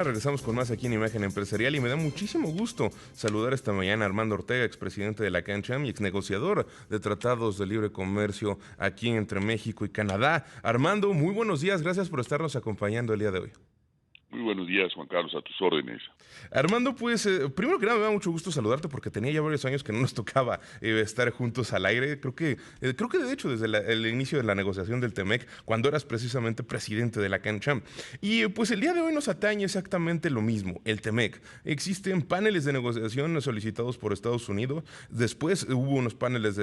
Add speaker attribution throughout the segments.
Speaker 1: Regresamos con más aquí en Imagen Empresarial y me da muchísimo gusto saludar esta mañana a Armando Ortega, expresidente de la CANCHAM y exnegociador de tratados de libre comercio aquí entre México y Canadá. Armando, muy buenos días, gracias por estarnos acompañando el día de hoy.
Speaker 2: Muy buenos días, Juan Carlos, a tus órdenes.
Speaker 1: Armando, pues, primero que nada me da mucho gusto saludarte porque tenía ya varios años que no nos tocaba estar juntos al aire. Creo que de hecho desde el inicio de la negociación del TEMEC, cuando eras precisamente presidente de la CANCHAM. Y pues el día de hoy nos atañe exactamente lo mismo, el TEMEC. Existen paneles de negociación solicitados por Estados Unidos. Después hubo unos paneles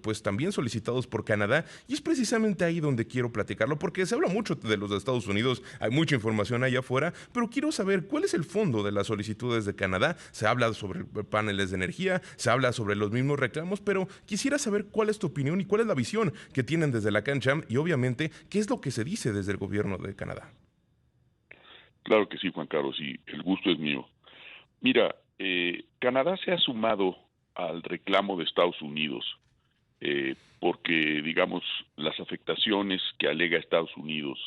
Speaker 1: pues también solicitados por Canadá. Y es precisamente ahí donde quiero platicarlo porque se habla mucho de los de Estados Unidos, hay mucha información allá afuera, pero quiero saber cuál es el fondo de las solicitudes de Canadá. Se habla sobre paneles de energía, se habla sobre los mismos reclamos, pero quisiera saber cuál es tu opinión y cuál es la visión que tienen desde la CANCHAM y obviamente qué es lo que se dice desde el gobierno de Canadá.
Speaker 2: Claro que sí, Juan Carlos, y el gusto es mío. Mira, Canadá se ha sumado al reclamo de Estados Unidos porque, digamos, las afectaciones que alega Estados Unidos,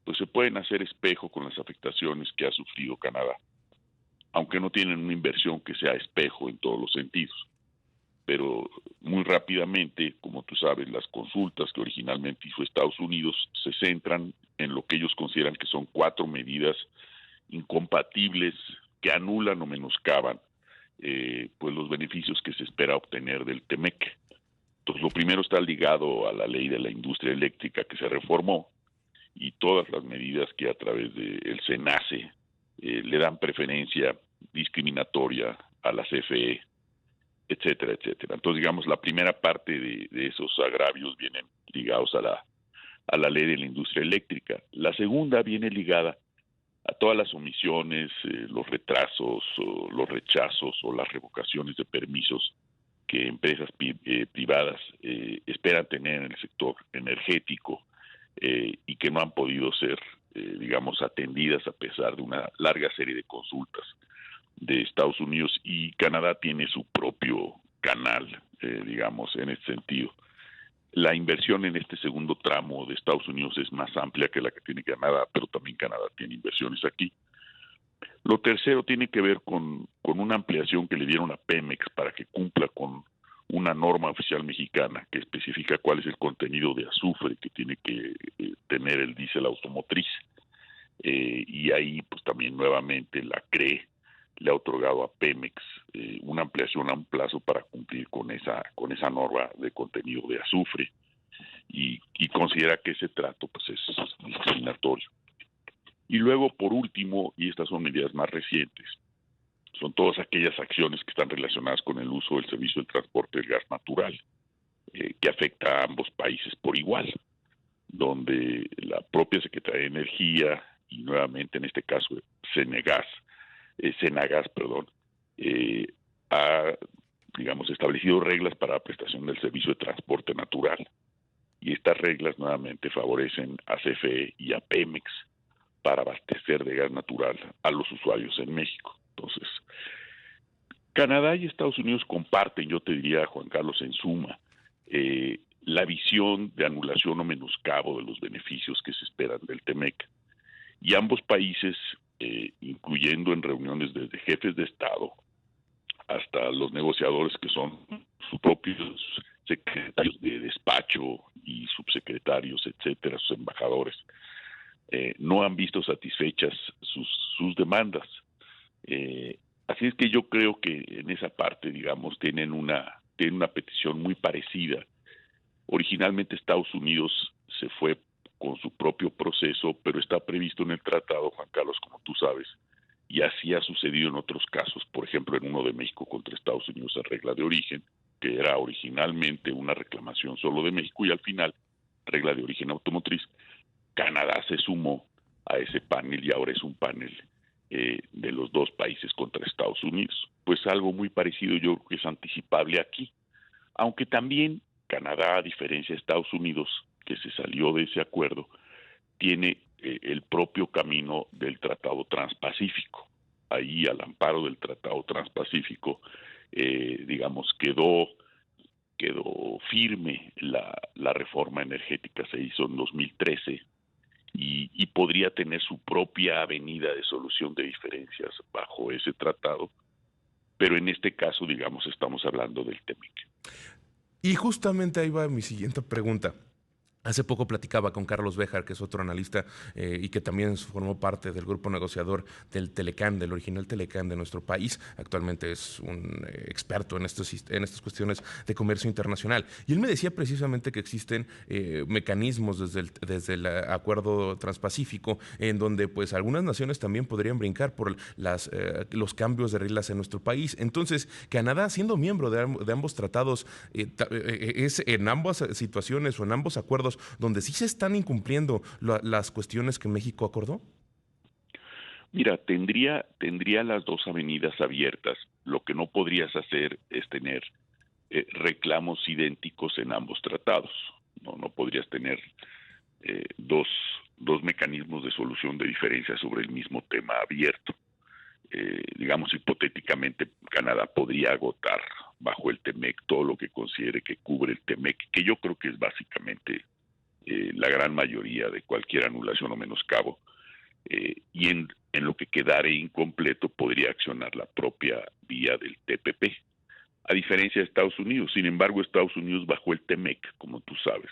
Speaker 2: pues se pueden hacer espejo con las afectaciones que ha sufrido Canadá, aunque no tienen una inversión que sea espejo en todos los sentidos. Pero muy rápidamente, como tú sabes, las consultas que originalmente hizo Estados Unidos se centran en lo que ellos consideran que son 4 medidas incompatibles que anulan o menoscaban pues los beneficios que se espera obtener del TEMEC. Entonces, lo primero está ligado a la ley de la industria eléctrica que se reformó y todas las medidas que a través del SENACE le dan preferencia discriminatoria a la CFE, etcétera, etcétera. Entonces, digamos, la primera parte de esos agravios vienen ligados a la ley de la industria eléctrica. La segunda viene ligada a todas las omisiones, los retrasos, o los rechazos o las revocaciones de permisos que empresas privadas esperan tener en el sector energético y que no han podido ser, digamos, atendidas a pesar de una larga serie de consultas de Estados Unidos, y Canadá tiene su propio canal, digamos, en este sentido. La inversión en este segundo tramo de Estados Unidos es más amplia que la que tiene Canadá, pero también Canadá tiene inversiones aquí. Lo tercero tiene que ver con una ampliación que le dieron a Pemex para que cumpla con una norma oficial mexicana que especifica cuál es el contenido de azufre que tiene que tener el diésel automotriz. Y ahí, pues también nuevamente la CRE le ha otorgado a Pemex una ampliación a un plazo para cumplir con esa norma de contenido de azufre y considera que ese trato pues es discriminatorio. Y luego, por último, y estas son medidas más recientes, son todas aquellas acciones que están relacionadas con el uso del servicio de transporte del gas natural, que afecta a ambos países por igual, donde la propia Secretaría de Energía y nuevamente en este caso Senagas, ha, digamos, establecido reglas para la prestación del servicio de transporte natural. Y estas reglas nuevamente favorecen a CFE y a Pemex para abastecer de gas natural a los usuarios en México. Entonces, Canadá y Estados Unidos comparten, yo te diría, Juan Carlos, en suma, la visión de anulación o menoscabo de los beneficios que se esperan del TEMEC. Y ambos países, incluyendo en reuniones desde jefes de Estado hasta los negociadores que son sus propios secretarios de despacho y subsecretarios, etcétera, sus embajadores, no han visto satisfechas sus demandas. Así es que yo creo que en esa parte, digamos, tienen una petición muy parecida. Originalmente Estados Unidos se fue con su propio proceso, pero está previsto en el tratado, Juan Carlos, como tú sabes, y así ha sucedido en otros casos, por ejemplo, en uno de México contra Estados Unidos en regla de origen, que era originalmente una reclamación solo de México y al final regla de origen automotriz. Canadá se sumó a ese panel y ahora es un panel de los dos países contra Estados Unidos. Pues algo muy parecido yo creo que es anticipable aquí, aunque también Canadá, a diferencia de Estados Unidos, que se salió de ese acuerdo, tiene el propio camino del Tratado Transpacífico. Ahí, al amparo del Tratado Transpacífico, digamos, quedó firme la reforma energética, se hizo en 2013, y podría tener su propia avenida de solución de diferencias bajo ese tratado, pero en este caso, digamos, estamos hablando del TEMEC.
Speaker 1: Y justamente ahí va mi siguiente pregunta. Hace poco platicaba con Carlos Béjar, que es otro analista y que también formó parte del grupo negociador del Telecán, del original Telecán de nuestro país. Actualmente es un experto en estas cuestiones de comercio internacional. Y él me decía precisamente que existen mecanismos desde el acuerdo transpacífico en donde pues algunas naciones también podrían brincar por los cambios de reglas en nuestro país. Entonces, Canadá, siendo miembro de ambos tratados, es en ambas situaciones o en ambos acuerdos donde sí se están incumpliendo las cuestiones que México acordó?
Speaker 2: Mira, tendría las dos avenidas abiertas. Lo que no podrías hacer es tener reclamos idénticos en ambos tratados. No podrías tener dos mecanismos de solución de diferencias sobre el mismo tema abierto. Digamos, hipotéticamente, Canadá podría agotar bajo el TEMEC todo lo que considere que cubre el TEMEC, que yo creo que es básicamente la gran mayoría de cualquier anulación o menoscabo, y en lo que quedare incompleto podría accionar la propia vía del TPP, a diferencia de Estados Unidos. Sin embargo, Estados Unidos bajo el TEMEC, como tú sabes,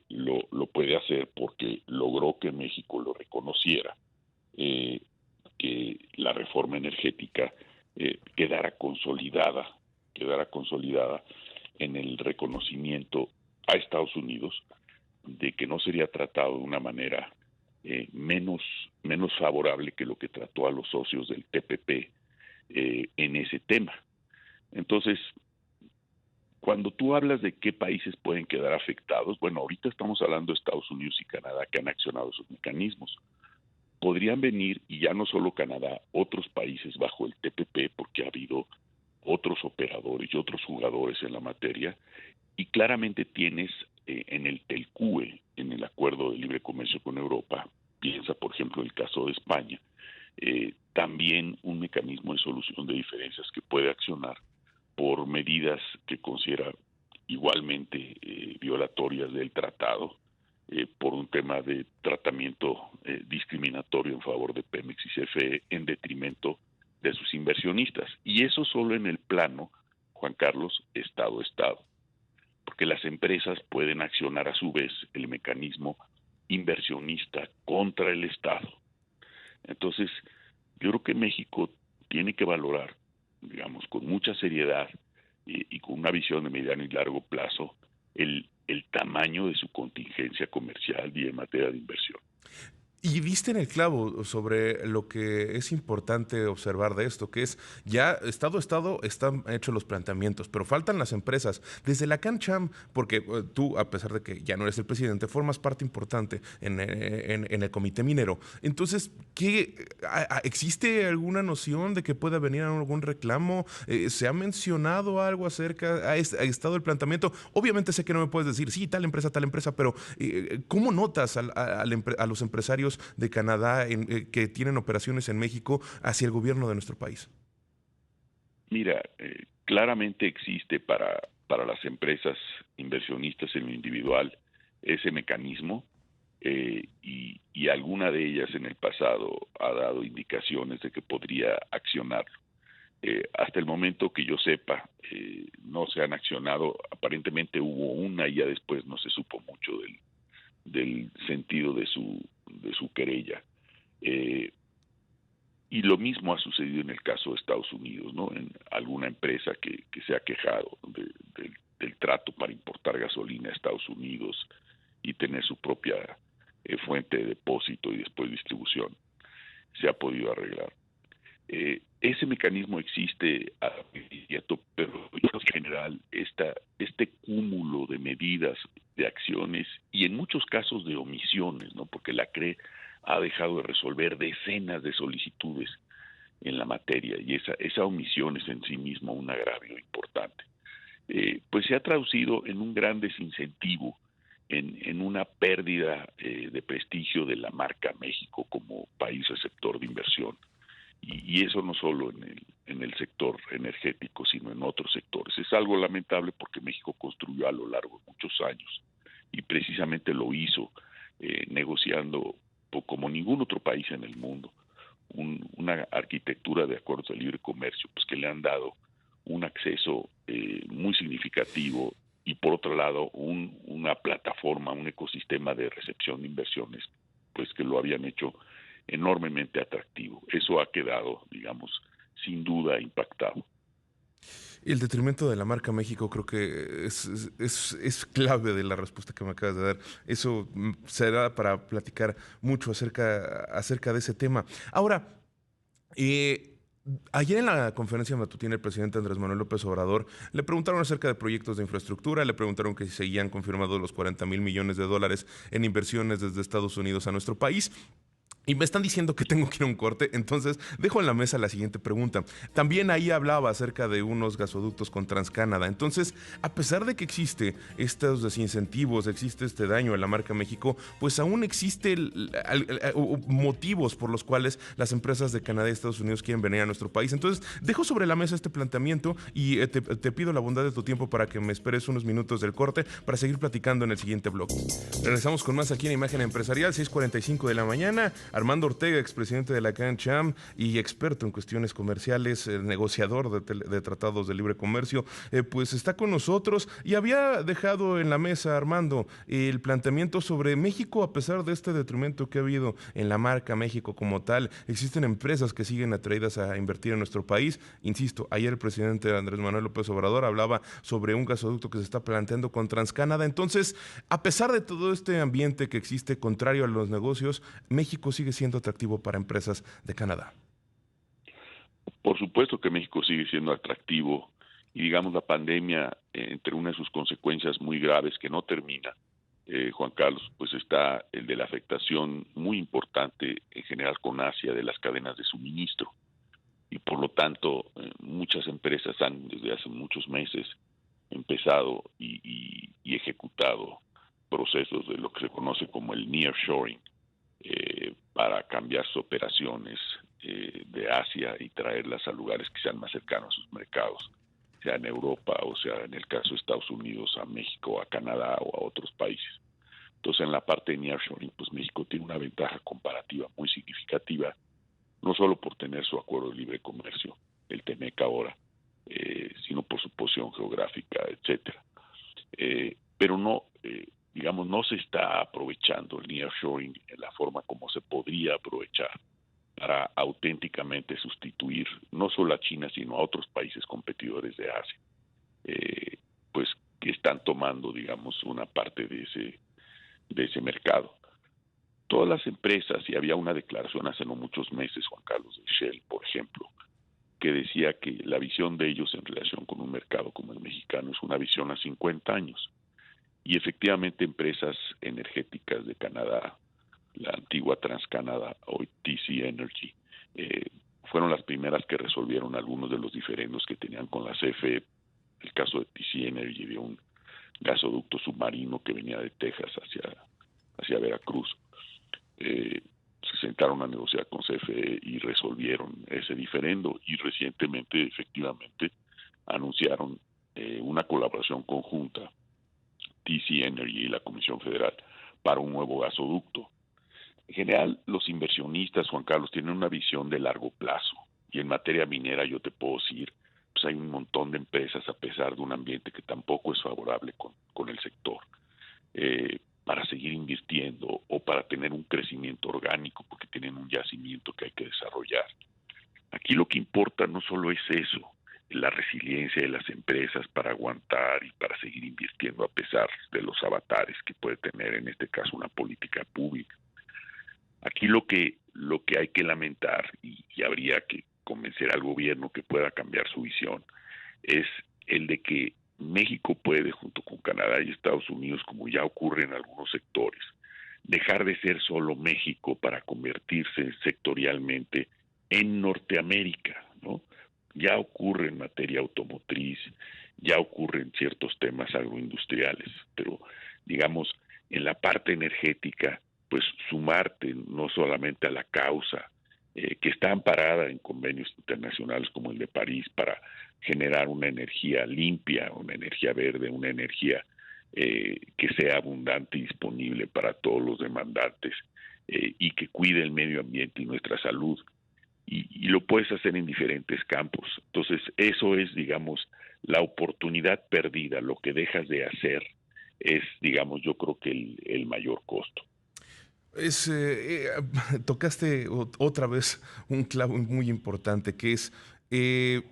Speaker 2: lo puede hacer porque logró que México lo reconociera, que la reforma energética quedara consolidada en el reconocimiento a Estados Unidos de que no sería tratado de una manera menos favorable que lo que trató a los socios del TPP en ese tema. Entonces, cuando tú hablas de qué países pueden quedar afectados, bueno, ahorita estamos hablando de Estados Unidos y Canadá que han accionado esos mecanismos. Podrían venir, y ya no solo Canadá, otros países bajo el TPP, porque ha habido otros operadores y otros jugadores en la materia, y claramente tienes en el TELCUE, en el Acuerdo de Libre Comercio con Europa, piensa por ejemplo el caso de España, también un mecanismo de solución de diferencias que puede accionar por medidas que considera igualmente violatorias del tratado, por un tema de tratamiento discriminatorio en favor de Pemex y CFE en detrimento de sus inversionistas. Y eso solo en el plano, Juan Carlos, Estado-Estado, porque las empresas pueden accionar a su vez el mecanismo inversionista contra el Estado. Entonces, yo creo que México tiene que valorar, digamos, con mucha seriedad y con una visión de mediano y largo plazo, el tamaño de su contingencia comercial y en materia de inversión.
Speaker 1: Y viste en el clavo sobre lo que es importante observar de esto, que es ya Estado a Estado están hechos los planteamientos, pero faltan las empresas. Desde la CanCham, porque tú, a pesar de que ya no eres el presidente, formas parte importante en el Comité Minero. Entonces, ¿existe alguna noción de que pueda venir algún reclamo? ¿Se ha mencionado algo acerca, ha estado el planteamiento? Obviamente sé que no me puedes decir, sí, tal empresa, pero ¿cómo notas a los empresarios de Canadá que tienen operaciones en México hacia el gobierno de nuestro país?
Speaker 2: Mira, claramente existe para las empresas inversionistas en lo individual ese mecanismo, y alguna de ellas en el pasado ha dado indicaciones de que podría accionarlo. Hasta el momento que yo sepa, no se han accionado. Aparentemente hubo una y ya después no se supo mucho del sentido de su querella. Y lo mismo ha sucedido en el caso de Estados Unidos, ¿no? En alguna empresa que se ha quejado del trato para importar gasolina a Estados Unidos y tener su propia fuente de depósito y después distribución, se ha podido arreglar. Ese mecanismo existe pero en general este cúmulo de medidas, de acciones y en muchos casos de omisiones, ¿no? Porque la CRE ha dejado de resolver decenas de solicitudes en la materia y esa omisión es en sí mismo un agravio importante. Pues se ha traducido en un gran desincentivo, en una pérdida de prestigio de la marca México como país receptor de inversión. Y eso no solo en el sector energético, sino en otros sectores. Es algo lamentable porque México construyó a lo largo de muchos años y precisamente lo hizo negociando como ningún otro país en el mundo una arquitectura de acuerdos de libre comercio, pues que le han dado un acceso muy significativo y por otro lado una plataforma, un ecosistema de recepción de inversiones, pues que lo habían hecho enormemente atractivo. Eso ha quedado, digamos, sin duda impactado.
Speaker 1: El detrimento de la marca México creo que es clave de la respuesta que me acabas de dar. Eso será para platicar mucho acerca de ese tema. Ahora, eh, ayer en la conferencia matutina el presidente Andrés Manuel López Obrador le preguntaron acerca de proyectos de infraestructura, le preguntaron que si seguían confirmados los 40,000 millones de dólares en inversiones desde Estados Unidos a nuestro país. Y me están diciendo que tengo que ir a un corte, entonces dejo en la mesa la siguiente pregunta. También ahí hablaba acerca de unos gasoductos con TransCanada. Entonces, a pesar de que existe estos desincentivos, existe este daño a la marca México, pues aún existe motivos por los cuales las empresas de Canadá y Estados Unidos quieren venir a nuestro país. Entonces, dejo sobre la mesa este planteamiento y te pido la bondad de tu tiempo para que me esperes unos minutos del corte para seguir platicando en el siguiente blog. Regresamos con más aquí en Imagen Empresarial, 6:45 de la mañana. Armando Ortega, expresidente de la CANCHAM y experto en cuestiones comerciales, negociador de tratados de libre comercio, pues está con nosotros y había dejado en la mesa, Armando, el planteamiento sobre México a pesar de este detrimento que ha habido en la marca México como tal. Existen empresas que siguen atraídas a invertir en nuestro país. Insisto, ayer el presidente Andrés Manuel López Obrador hablaba sobre un gasoducto que se está planteando con TransCanada. Entonces, a pesar de todo este ambiente que existe contrario a los negocios, México sigue siendo atractivo para empresas de Canadá.
Speaker 2: Por supuesto que México sigue siendo atractivo y digamos la pandemia, entre una de sus consecuencias muy graves que no termina, Juan Carlos, pues está el de la afectación muy importante en general con Asia de las cadenas de suministro y por lo tanto muchas empresas han desde hace muchos meses empezado y ejecutado procesos de lo que se conoce como el nearshoring, para cambiar sus operaciones de Asia y traerlas a lugares que sean más cercanos a sus mercados, sea en Europa o sea en el caso de Estados Unidos, a México, a Canadá o a otros países. Entonces en la parte de nearshoring, pues México tiene una ventaja comparativa muy significativa, no solo por tener su acuerdo de libre comercio, el TEMEC ahora, sino por su posición geográfica, etcétera. Pero no, digamos, no se está aprovechando el nearshoring en la forma como se podría aprovechar para auténticamente sustituir no solo a China, sino a otros países competidores de Asia, pues que están tomando, digamos, una parte de ese mercado. Todas las empresas, y había una declaración hace no muchos meses, Juan Carlos, de Shell, por ejemplo, que decía que la visión de ellos en relación con un mercado como el mexicano es una visión a 50 años. Y efectivamente empresas energéticas de Canadá, la antigua TransCanada, hoy TC Energy, fueron las primeras que resolvieron algunos de los diferendos que tenían con la CFE. El caso de TC Energy, de un gasoducto submarino que venía de Texas hacia Veracruz. Se sentaron a negociar con CFE y resolvieron ese diferendo y recientemente efectivamente anunciaron una colaboración conjunta TC Energy y la Comisión Federal para un nuevo gasoducto. En general, los inversionistas, Juan Carlos, tienen una visión de largo plazo y en materia minera yo te puedo decir, pues hay un montón de empresas a pesar de un ambiente que tampoco es favorable con el sector. Para seguir invirtiendo o para tener un crecimiento orgánico porque tienen un yacimiento que hay que desarrollar. Aquí lo que importa no solo es eso, la resiliencia de las empresas para aguantar y para seguir invirtiendo a pesar de los avatares que puede tener en este caso una política pública. Aquí lo que hay que lamentar y habría que convencer al gobierno que pueda cambiar su visión es el de que México puede, junto con Canadá y Estados Unidos, como ya ocurre en algunos sectores, dejar de ser solo México para convertirse sectorialmente en Norteamérica, ¿no? Ya ocurre en materia automotriz, ya ocurre en ciertos temas agroindustriales, pero digamos, en la parte energética, pues sumarte no solamente a la causa que está amparada en convenios internacionales como el de París para generar una energía limpia, una energía verde, una energía que sea abundante y disponible para todos los demandantes, y que cuide el medio ambiente y nuestra salud. Y lo puedes hacer en diferentes campos. Entonces, eso es, digamos, la oportunidad perdida. Lo que dejas de hacer es, digamos, yo creo que el mayor costo.
Speaker 1: Es, tocaste otra vez un clavo muy importante, que es eh,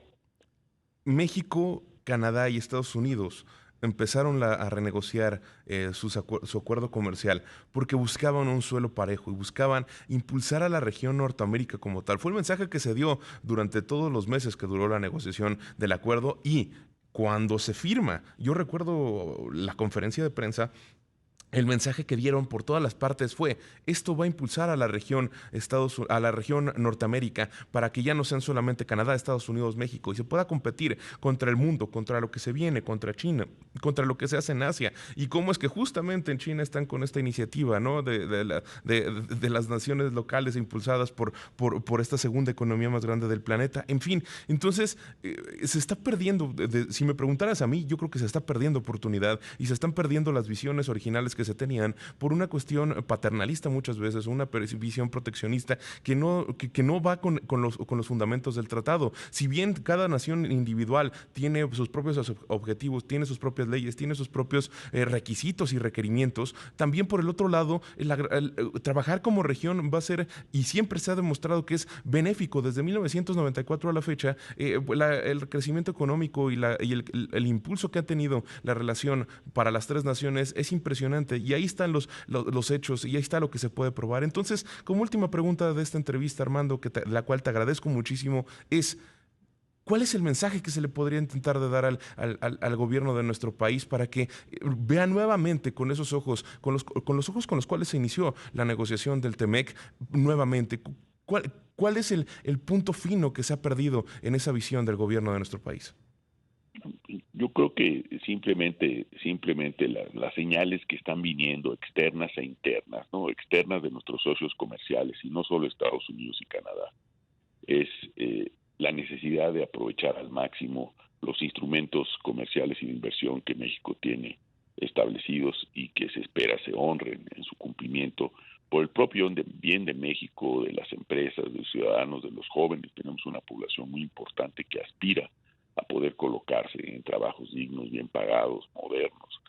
Speaker 1: México, Canadá y Estados Unidos empezaron a renegociar su acuerdo comercial porque buscaban un suelo parejo y buscaban impulsar a la región Norteamérica como tal. Fue el mensaje que se dio durante todos los meses que duró la negociación del acuerdo y cuando se firma, yo recuerdo la conferencia de prensa. El mensaje que dieron por todas las partes fue, esto va a impulsar a la región a la región Norteamérica para que ya no sean solamente Canadá, Estados Unidos, México y se pueda competir contra el mundo, contra lo que se viene, contra China, contra lo que se hace en Asia y cómo es que justamente en China están con esta iniciativa, ¿no? de las naciones locales impulsadas por esta segunda economía más grande del planeta. En fin, entonces se está perdiendo, si me preguntaras a mí, yo creo que se está perdiendo oportunidad y se están perdiendo las visiones originales que se tenían por una cuestión paternalista muchas veces, una visión proteccionista que no va con los fundamentos del tratado. Si bien cada nación individual tiene sus propios objetivos, tiene sus propias leyes, tiene sus propios requisitos y requerimientos, también por el otro lado, trabajar como región va a ser, y siempre se ha demostrado que es benéfico desde 1994 a la fecha, el crecimiento económico y el impulso que ha tenido la relación para las tres naciones es impresionante y ahí están los hechos y ahí está lo que se puede probar. Entonces, como última pregunta de esta entrevista, Armando, la cual te agradezco muchísimo, es ¿cuál es el mensaje que se le podría intentar de dar al gobierno de nuestro país para que vea nuevamente con esos ojos, con los ojos con los cuales se inició la negociación del TEMEC, nuevamente? ¿Cuál es el punto fino que se ha perdido en esa visión del gobierno de nuestro país?
Speaker 2: Yo creo que simplemente las señales que están viniendo, externas e internas, ¿no? Externas de nuestros socios comerciales y no solo Estados Unidos y Canadá, es la necesidad de aprovechar al máximo los instrumentos comerciales y de inversión que México tiene establecidos y que se espera se honren en su cumplimiento por el propio bien de México, de las empresas, de los ciudadanos, de los jóvenes. Tenemos una población muy importante que aspira a poder colocarse en trabajos dignos, bien pagados, modernos,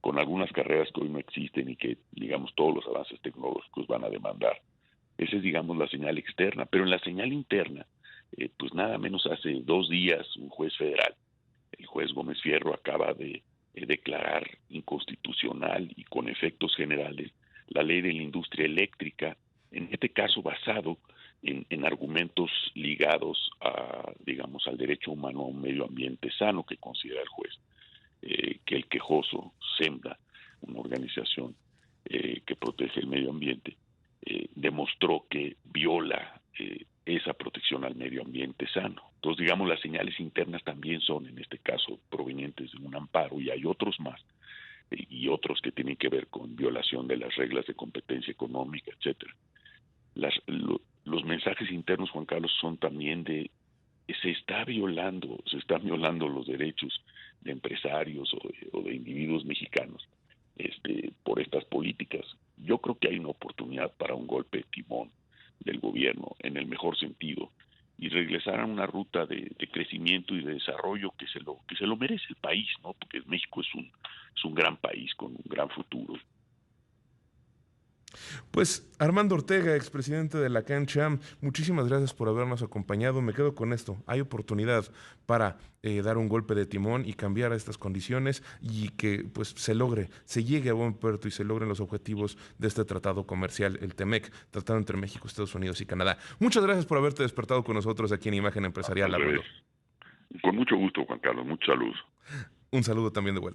Speaker 2: con algunas carreras que hoy no existen y que, digamos, todos los avances tecnológicos van a demandar. Esa es, digamos, la señal externa. Pero en la señal interna, pues nada menos hace 2 días un juez federal, el juez Gómez Fierro, acaba de declarar inconstitucional y con efectos generales la ley de la industria eléctrica, en este caso basado en argumentos ligados a, digamos, al derecho humano a un medio ambiente sano que considera el juez, que el quejoso, SEMDA, una organización que protege el medio ambiente, demostró que viola esa protección al medio ambiente sano. Entonces, digamos, las señales internas también son, en este caso, provenientes de un amparo, y hay otros más, y otros que tienen que ver con violación de las reglas de competencia económica, etcétera. Los mensajes internos, Juan Carlos, son también se están violando los derechos de empresarios o de individuos mexicanos por estas políticas. Yo creo que hay una oportunidad para un golpe de timón del gobierno en el mejor sentido y regresar a una ruta de crecimiento y de desarrollo que se lo merece el país, ¿no? Porque México es un gran país con un gran futuro.
Speaker 1: Pues Armando Ortega, expresidente de la Cancha, muchísimas gracias por habernos acompañado. Me quedo con esto. Hay oportunidad para dar un golpe de timón y cambiar estas condiciones y que pues se llegue a buen puerto y se logren los objetivos de este tratado comercial, el TEMEC, tratado entre México, Estados Unidos y Canadá. Muchas gracias por haberte despertado con nosotros aquí en Imagen Empresarial, Armando.
Speaker 2: Con mucho gusto, Juan Carlos. Mucha luz.
Speaker 1: Un saludo también de vuelta.